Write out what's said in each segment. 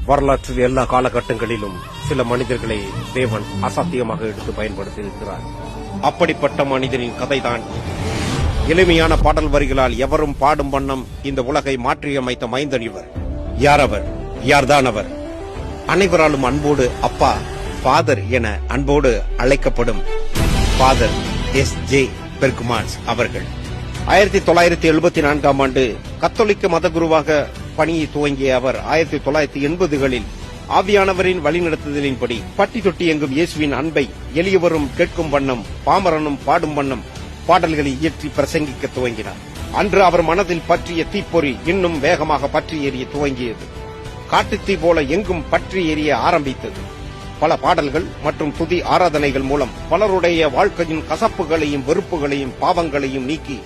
வரலாற்றில் எல்லா காலகட்டங்களிலும் சில மனிதர்களை தேவன் அசாத்தியமாக எடுத்து பயன்படுத்தியிருக்கிறார். அப்படிப்பட்ட மனிதனின் கதைதான் எளிமையான பாடல் வரிகளால் எவரும் பாடும் வண்ணம் இந்த உலகை மாற்றியமைத்த மைந்தன் இவர். யார் அவர்? யார்தான் அவர்? அனைவராலும் அன்போடு அப்பா, ஃபாதர் என அன்போடு அழைக்கப்படும் ஃபாதர் S.J. பெர்க்மான்ஸ் அவர்கள் 1974ஆம் ஆண்டு கத்தோலிக்க மதகுருவாக பணியை துவங்கிய அவர் 1980களில் ஆவியானவரின் வழிநடத்துதலின்படி பட்டி தொட்டி எங்கும் இயேசுவின் அன்பை எளியவரும் கேட்கும் வண்ணம் பாமரனும் பாடும் வண்ணம் பாடல்களை இயற்றி பிரசங்கிக்க துவங்கினார். அன்று அவர் மனதில் பற்றிய தீப்பொறி இன்னும் வேகமாக பற்றி எரிய துவங்கியது. காட்டுத்தீ போல எங்கும் பற்றி எரிய ஆரம்பித்தது. பல பாடல்கள் மற்றும் துதி ஆராதனைகள் மூலம் பலருடைய வாழ்க்கையின் கசப்புகளையும் வெறுப்புகளையும் பாவங்களையும் நீக்கி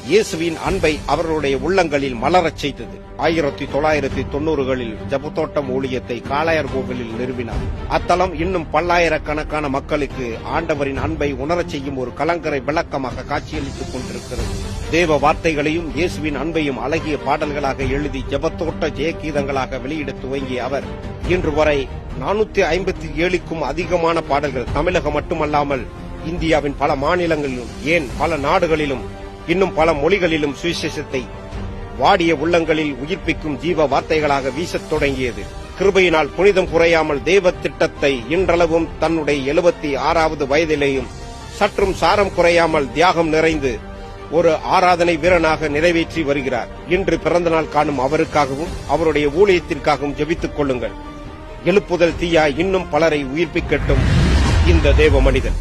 இயேசுவின் அன்பை அவர்களுடைய உள்ளங்களில் மலரச் செய்தது. 1990களில் ஜபத்தோட்டம் ஊழியத்தை காளையார் கோவிலில் நிறுவினார். அத்தலம் இன்னும் பல்லாயிரக்கணக்கான மக்களுக்கு ஆண்டவரின் அன்பை உணரச் செய்யும் ஒரு கலங்கரை விளக்கமாக காட்சியளித்துக் கொண்டிருக்கிறது. தேவ வார்த்தைகளையும் இயேசுவின் அன்பையும் அழகிய பாடல்களாக எழுதி ஜபத்தோட்ட ஜெயகீதங்களாக வெளியிட துவங்கிய அவர் இன்று வரை 457க்கும் அதிகமான பாடல்கள் தமிழகம் மட்டுமல்லாமல் இந்தியாவின் பல மாநிலங்களிலும், ஏன் பல நாடுகளிலும், இன்னும் பல மொழிகளிலும் சுவிசேஷத்தை வாடிய உள்ளங்களில் உயிர்ப்பிக்கும் ஜீவ வார்த்தைகளாக வீசத் தொடங்கியது. கிருபையினால் புனிதம் குறையாமல் தேவ திட்டத்தை இன்றளவும் தன்னுடைய 76வது வயதிலேயும் சற்றும் சாரம் குறையாமல் தியாகம் நிறைந்து ஒரு ஆராதனை வீரனாக நிறைவேற்றி வருகிறார். இன்று பிறந்தநாள் காணும் அவருக்காகவும் அவருடைய ஊழியத்திற்காகவும் ஜெபித்துக் கொள்ளுங்கள். எழுப்புதல் தீயா இன்னும் பலரை உயிர்ப்பிக்கட்டும் இந்த தேவ மனிதன்.